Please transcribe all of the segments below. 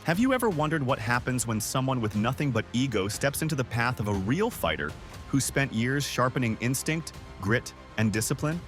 Have you ever wondered what happens when someone with nothing but ego steps into the path of a real fighter who spent years sharpening instinct, grit, and discipline?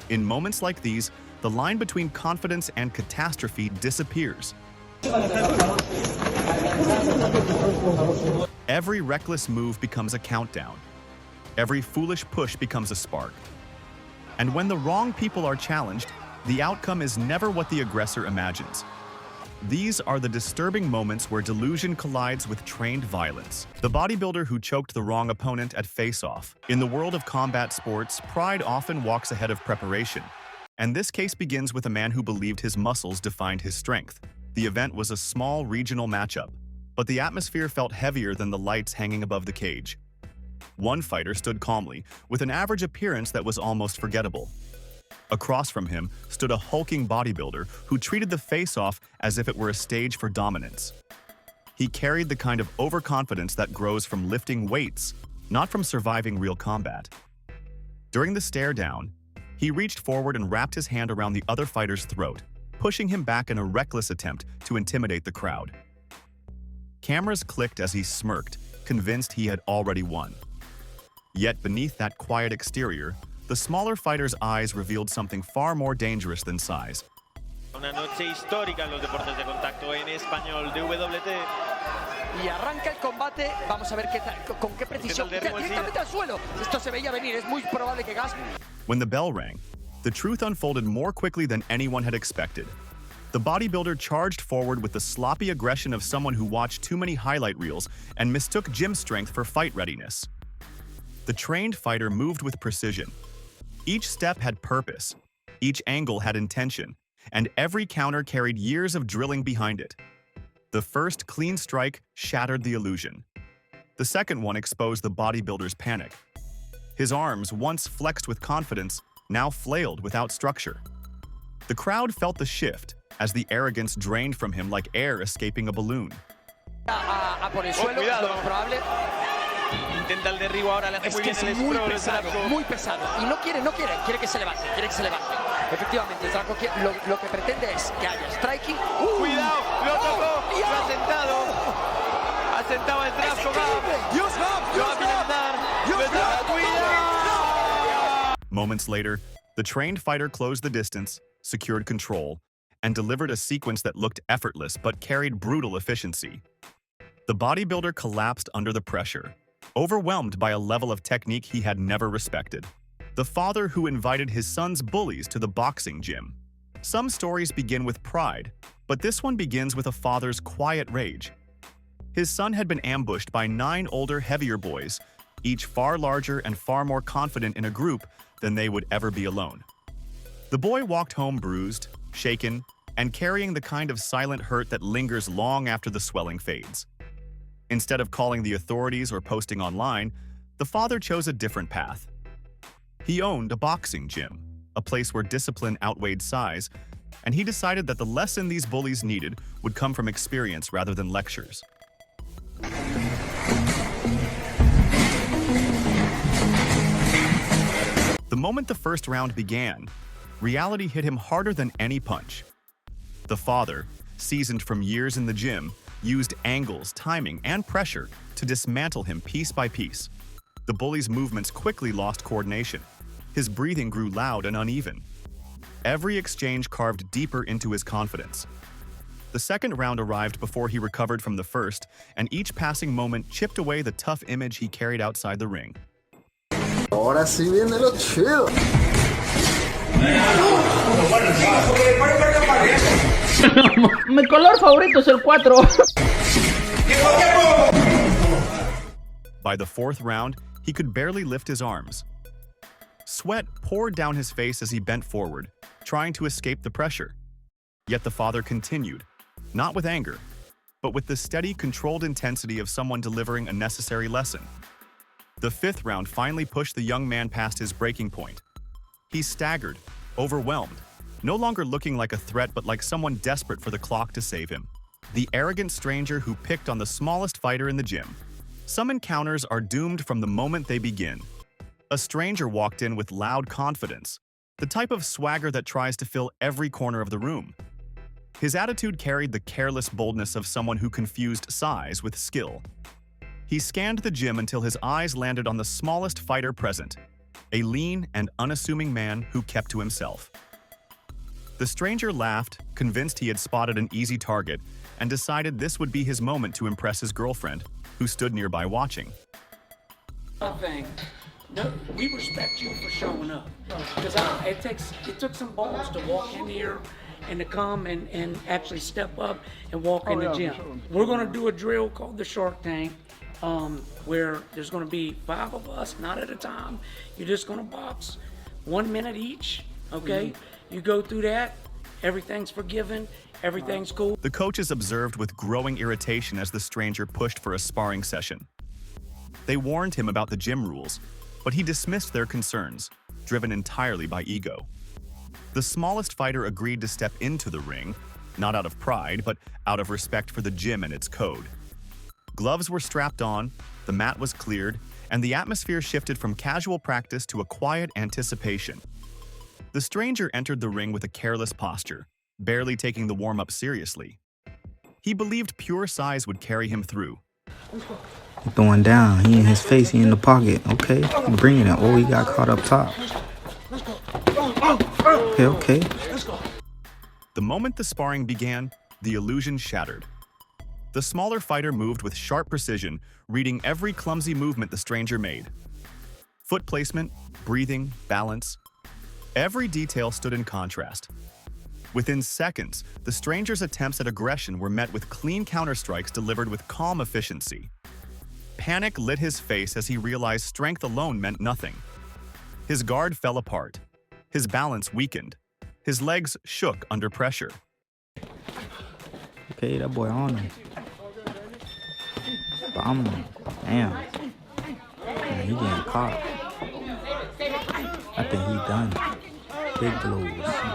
In moments like these, the line between confidence and catastrophe disappears. Every reckless move becomes a countdown. Every foolish push becomes a spark. And when the wrong people are challenged, the outcome is never what the aggressor imagines. These are the disturbing moments where delusion collides with trained violence. The bodybuilder who choked the wrong opponent at face-off. In the world of combat sports, pride often walks ahead of preparation. And this case begins with a man who believed his muscles defined his strength. The event was a small regional matchup, but the atmosphere felt heavier than the lights hanging above the cage. One fighter stood calmly, with an average appearance that was almost forgettable. Across from him stood a hulking bodybuilder who treated the face-off as if it were a stage for dominance. He carried the kind of overconfidence that grows from lifting weights, not from surviving real combat. During the stare-down, he reached forward and wrapped his hand around the other fighter's throat, pushing him back in a reckless attempt to intimidate the crowd. Cameras clicked as he smirked, convinced he had already won. Yet beneath that quiet exterior, the smaller fighter's eyes revealed something far more dangerous than size. Una noche histórica en los deportes de contacto en español de WT. Y arranca el combate, vamos a ver con qué precisión. Directamente al suelo. Esto se veía venir, es muy probable que Gas. When the bell rang, the truth unfolded more quickly than anyone had expected. The bodybuilder charged forward with the sloppy aggression of someone who watched too many highlight reels and mistook gym strength for fight readiness. The trained fighter moved with precision. Each step had purpose, each angle had intention, and every counter carried years of drilling behind it. The first clean strike shattered the illusion. The second one exposed the bodybuilder's panic. His arms, once flexed with confidence, now flailed without structure. The crowd felt the shift as the arrogance drained from him like air escaping a balloon. Por el suelo, cuidado. lo probable. Intenta el derribo ahora, le hace muy bien el muy sprawl, el pesado, Draco. muy pesado. Y no quiere que se levante, Efectivamente, el Draco lo que pretende es que haya striking. Cuidado, lo tocó, ¡Dios! lo ha sentado. Ha sentado el Draco. Dios, Lo va a finalizar. Lo está- ¡Cuidado! Moments later, the trained fighter closed the distance, secured control, and delivered a sequence that looked effortless but carried brutal efficiency. The bodybuilder collapsed under the pressure, overwhelmed by a level of technique he had never respected. The father who invited his son's bullies to the boxing gym. Some stories begin with pride, but this one begins with a father's quiet rage. His son had been ambushed by 9 older, heavier boys, each far larger and far more confident in a group than they would ever be alone. The boy walked home bruised, shaken, and carrying the kind of silent hurt that lingers long after the swelling fades. Instead of calling the authorities or posting online, the father chose a different path. He owned a boxing gym, a place where discipline outweighed size, and he decided that the lesson these bullies needed would come from experience rather than lectures. The moment the first round began, reality hit him harder than any punch. The father, seasoned from years in the gym, used angles, timing, and pressure to dismantle him piece by piece. The bully's movements quickly lost coordination. His breathing grew loud and uneven. Every exchange carved deeper into his confidence. The second round arrived before he recovered from the first, and each passing moment chipped away the tough image he carried outside the ring. Ahora sí viene lo chido. Mi color favorito es el 4. By the fourth round, he could barely lift his arms. Sweat poured down his face as he bent forward, trying to escape the pressure. Yet the father continued, not with anger, but with the steady, controlled intensity of someone delivering a necessary lesson. The fifth round finally pushed the young man past his breaking point. He staggered, overwhelmed, no longer looking like a threat but like someone desperate for the clock to save him. The arrogant stranger who picked on the smallest fighter in the gym. Some encounters are doomed from the moment they begin. A stranger walked in with loud confidence, the type of swagger that tries to fill every corner of the room. His attitude carried the careless boldness of someone who confused size with skill. He scanned the gym until his eyes landed on the smallest fighter present, a lean and unassuming man who kept to himself. The stranger laughed, convinced he had spotted an easy target, and decided this would be his moment to impress his girlfriend, who stood nearby watching. Thing. No, we respect you for showing up, because it took some balls to walk in here and to come and actually step up and walk in the gym. We're going to do a drill called the Shark Tank, where there's going to be 5 of us, not at a time. You're just going to box 1 minute each, okay? You go through that, everything's forgiven, everything's cool. The coaches observed with growing irritation as the stranger pushed for a sparring session. They warned him about the gym rules, but he dismissed their concerns, driven entirely by ego. The smallest fighter agreed to step into the ring, not out of pride, but out of respect for the gym and its code. Gloves were strapped on, the mat was cleared, and the atmosphere shifted from casual practice to a quiet anticipation. The stranger entered the ring with a careless posture, barely taking the warm-up seriously. He believed pure size would carry him through. He throwing down. He in his face. He in the pocket. Okay, bringing it. Oh, he got caught up top. Okay. The moment the sparring began, the illusion shattered. The smaller fighter moved with sharp precision, reading every clumsy movement the stranger made. Foot placement, breathing, balance. Every detail stood in contrast. Within seconds, the stranger's attempts at aggression were met with clean counterstrikes delivered with calm efficiency. Panic lit his face as he realized strength alone meant nothing. His guard fell apart. His balance weakened. His legs shook under pressure. Okay, that boy on him. Damn. Man, he getting caught. I think he done. Big blows.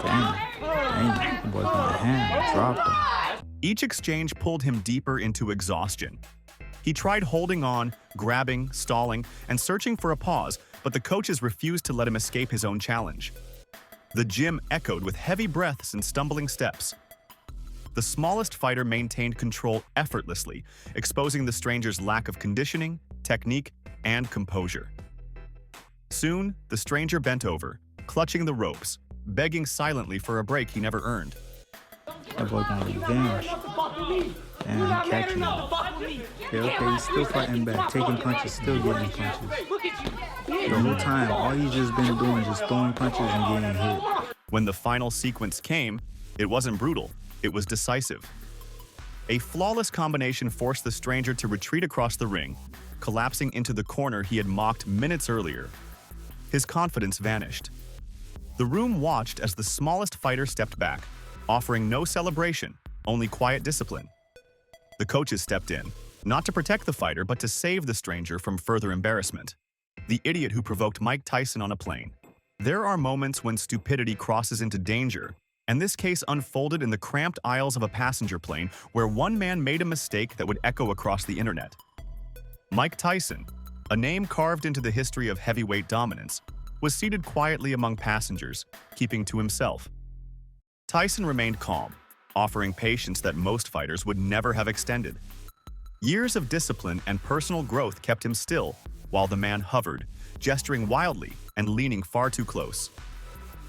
Damn. The boy got a hand. Dropped him. Each exchange pulled him deeper into exhaustion. He tried holding on, grabbing, stalling, and searching for a pause, but the coaches refused to let him escape his own challenge. The gym echoed with heavy breaths and stumbling steps. The smallest fighter maintained control effortlessly, exposing the stranger's lack of conditioning, technique, and composure. Soon, the stranger bent over, clutching the ropes, begging silently for a break he never earned. That boy gonna revenge. And he catching him. Okay, he's still fighting back, taking punches, still getting punches. The whole time, all he's just been doing is just throwing punches and getting hit. When the final sequence came, it wasn't brutal, it was decisive. A flawless combination forced the stranger to retreat across the ring, collapsing into the corner he had mocked minutes earlier. His confidence vanished. The room watched as the smallest fighter stepped back, offering no celebration, only quiet discipline. The coaches stepped in, not to protect the fighter, but to save the stranger from further embarrassment. The idiot who provoked Mike Tyson on a plane. There are moments when stupidity crosses into danger, and this case unfolded in the cramped aisles of a passenger plane where one man made a mistake that would echo across the internet. Mike Tyson, a name carved into the history of heavyweight dominance, was seated quietly among passengers, keeping to himself. Tyson remained calm, offering patience that most fighters would never have extended. Years of discipline and personal growth kept him still, while the man hovered, gesturing wildly and leaning far too close.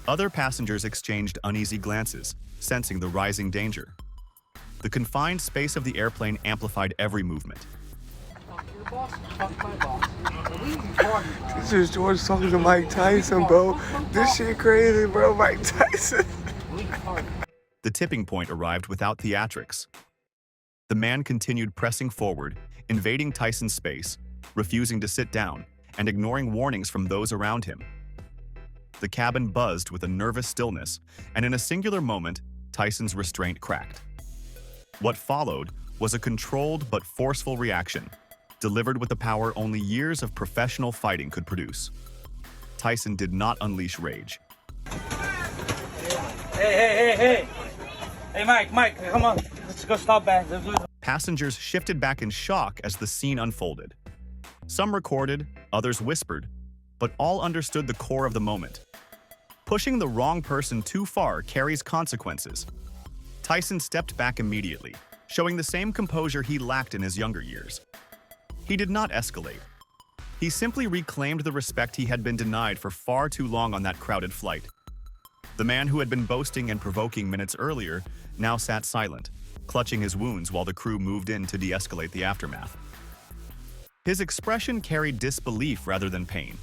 Other passengers exchanged uneasy glances, sensing the rising danger. The confined space of the airplane amplified every movement. This is George talking to Mike Tyson, bro. This shit crazy, bro. Mike Tyson. The tipping point arrived without theatrics. The man continued pressing forward, invading Tyson's space, refusing to sit down, and ignoring warnings from those around him. The cabin buzzed with a nervous stillness, and in a singular moment, Tyson's restraint cracked. What followed was a controlled but forceful reaction, delivered with the power only years of professional fighting could produce. Tyson did not unleash rage. Hey, Mike, come on. Let's go stop back. Passengers shifted back in shock as the scene unfolded. Some recorded, others whispered, but all understood the core of the moment. Pushing the wrong person too far carries consequences. Tyson stepped back immediately, showing the same composure he lacked in his younger years. He did not escalate. He simply reclaimed the respect he had been denied for far too long on that crowded flight. The man who had been boasting and provoking minutes earlier now sat silent, clutching his wounds while the crew moved in to de-escalate the aftermath. His expression carried disbelief rather than pain,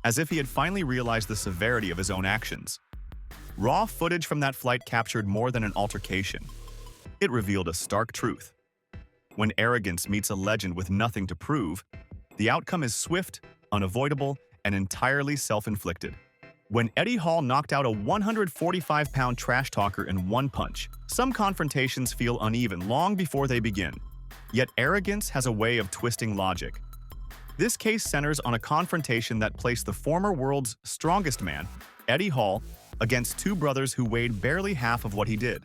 as if he had finally realized the severity of his own actions. Raw footage from that flight captured more than an altercation. It revealed a stark truth. When arrogance meets a legend with nothing to prove, the outcome is swift, unavoidable, and entirely self-inflicted. When Eddie Hall knocked out a 145-pound trash talker in one punch, some confrontations feel uneven long before they begin. Yet arrogance has a way of twisting logic. This case centers on a confrontation that placed the former world's strongest man, Eddie Hall, against two brothers who weighed barely half of what he did.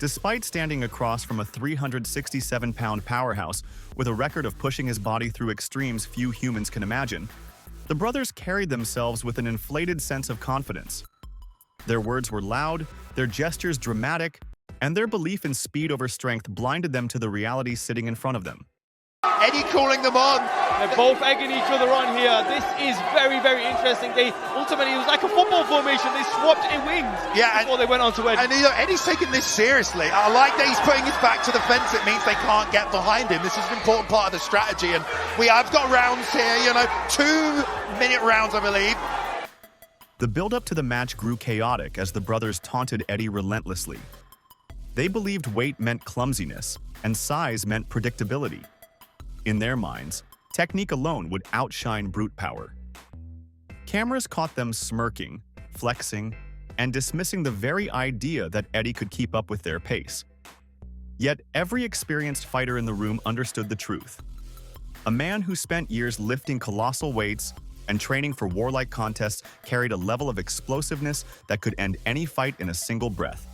Despite standing across from a 367-pound powerhouse with a record of pushing his body through extremes few humans can imagine, the brothers carried themselves with an inflated sense of confidence. Their words were loud, their gestures dramatic, and their belief in speed over strength blinded them to the reality sitting in front of them. Eddie calling them on. They're both egging each other on here. This is very, very interesting. Ultimately, it was like a football formation. They swapped in wings before they went on to Eddie. And Eddie's taking this seriously. I like that he's putting his back to the fence. It means they can't get behind him. This is an important part of the strategy. And I've got rounds here, 2-minute rounds, I believe. The build-up to the match grew chaotic as the brothers taunted Eddie relentlessly. They believed weight meant clumsiness, and size meant predictability. In their minds, technique alone would outshine brute power. Cameras caught them smirking, flexing, and dismissing the very idea that Eddie could keep up with their pace. Yet every experienced fighter in the room understood the truth. A man who spent years lifting colossal weights and training for warlike contests carried a level of explosiveness that could end any fight in a single breath.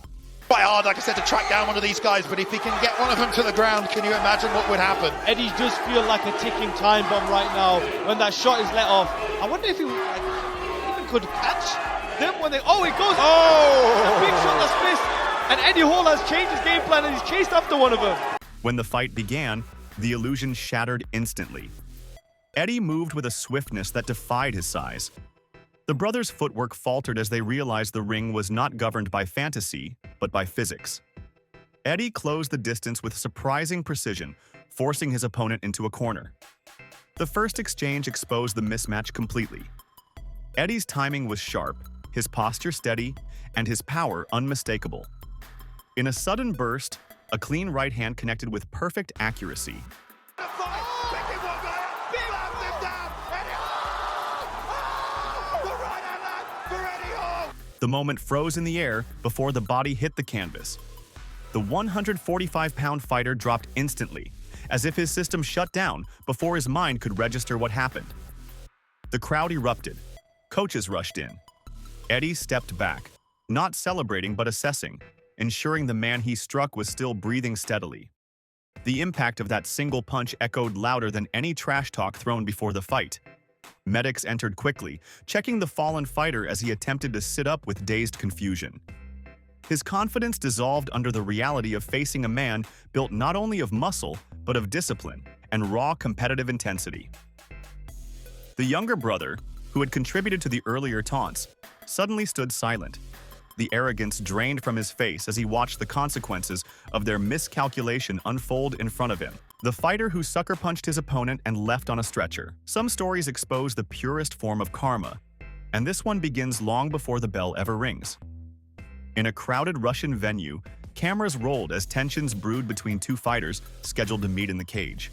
Quite hard, like I said, to track down one of these guys, but if he can get one of them to the ground, can you imagine what would happen? Eddie does feel like a ticking time bomb right now when that shot is let off. I wonder if he even could catch them when they... Oh, it goes... Oh! A big shot that's missed. And Eddie Hall has changed his game plan and he's chased after one of them. When the fight began, the illusion shattered instantly. Eddie moved with a swiftness that defied his size. The brothers' footwork faltered as they realized the ring was not governed by fantasy, but by physics. Eddie closed the distance with surprising precision, forcing his opponent into a corner. The first exchange exposed the mismatch completely. Eddie's timing was sharp, his posture steady, and his power unmistakable. In a sudden burst, a clean right hand connected with perfect accuracy. The moment froze in the air before the body hit the canvas. The 145-pound fighter dropped instantly, as if his system shut down before his mind could register what happened. The crowd erupted. Coaches rushed in. Eddie stepped back, not celebrating but assessing, ensuring the man he struck was still breathing steadily. The impact of that single punch echoed louder than any trash talk thrown before the fight. Medics entered quickly, checking the fallen fighter as he attempted to sit up with dazed confusion. His confidence dissolved under the reality of facing a man built not only of muscle, but of discipline and raw competitive intensity. The younger brother, who had contributed to the earlier taunts, suddenly stood silent. The arrogance drained from his face as he watched the consequences of their miscalculation unfold in front of him. The fighter who sucker punched his opponent and left on a stretcher. Some stories expose the purest form of karma, and this one begins long before the bell ever rings. In a crowded Russian venue, cameras rolled as tensions brewed between two fighters scheduled to meet in the cage.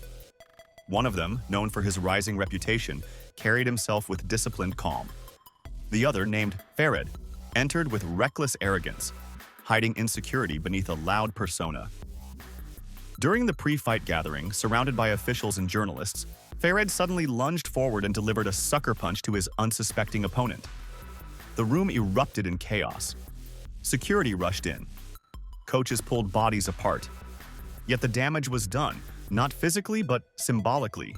One of them, known for his rising reputation, carried himself with disciplined calm. The other, named Farid, entered with reckless arrogance, hiding insecurity beneath a loud persona. During the pre-fight gathering, surrounded by officials and journalists, Farid suddenly lunged forward and delivered a sucker punch to his unsuspecting opponent. The room erupted in chaos. Security rushed in. Coaches pulled bodies apart. Yet the damage was done, not physically but symbolically.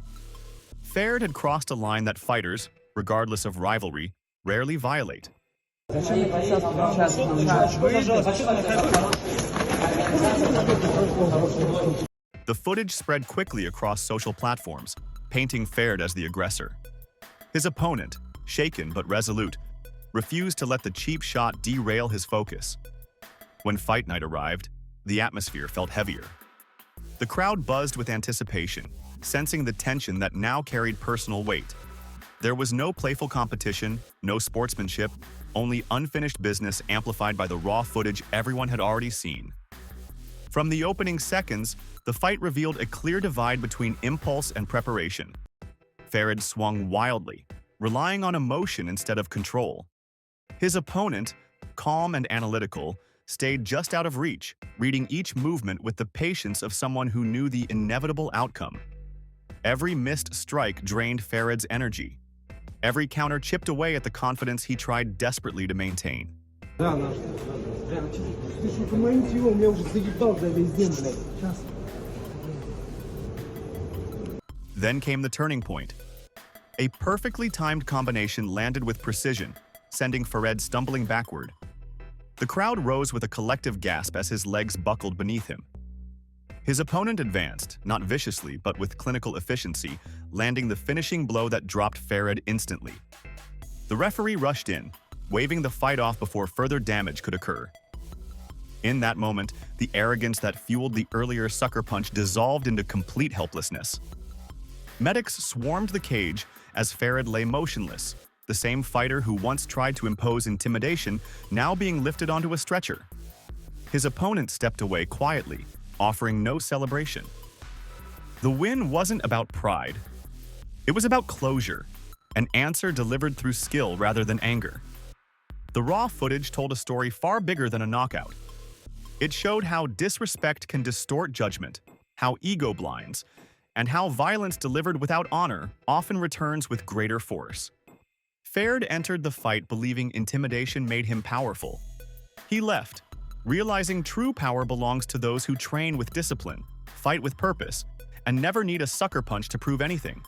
Farid had crossed a line that fighters, regardless of rivalry, rarely violate. The footage spread quickly across social platforms, painting Farid as the aggressor. His opponent, shaken but resolute, refused to let the cheap shot derail his focus. When fight night arrived, the atmosphere felt heavier. The crowd buzzed with anticipation, sensing the tension that now carried personal weight. There was no playful competition, no sportsmanship, only unfinished business amplified by the raw footage everyone had already seen. From the opening seconds, the fight revealed a clear divide between impulse and preparation. Farid swung wildly, relying on emotion instead of control. His opponent, calm and analytical, stayed just out of reach, reading each movement with the patience of someone who knew the inevitable outcome. Every missed strike drained Farid's energy. Every counter chipped away at the confidence he tried desperately to maintain. Then came the turning point. A perfectly timed combination landed with precision, sending Farid stumbling backward. The crowd rose with a collective gasp as his legs buckled beneath him. His opponent advanced, not viciously but with clinical efficiency, landing the finishing blow that dropped Farid instantly. The referee rushed in, waving the fight off before further damage could occur. In that moment, the arrogance that fueled the earlier sucker punch dissolved into complete helplessness. Medics swarmed the cage as Farid lay motionless, the same fighter who once tried to impose intimidation now being lifted onto a stretcher. His opponent stepped away quietly, offering no celebration. The win wasn't about pride. It was about closure, an answer delivered through skill rather than anger. The raw footage told a story far bigger than a knockout. It showed how disrespect can distort judgment, how ego blinds, and how violence delivered without honor often returns with greater force. Farid entered the fight believing intimidation made him powerful. He left, realizing true power belongs to those who train with discipline, fight with purpose, and never need a sucker punch to prove anything.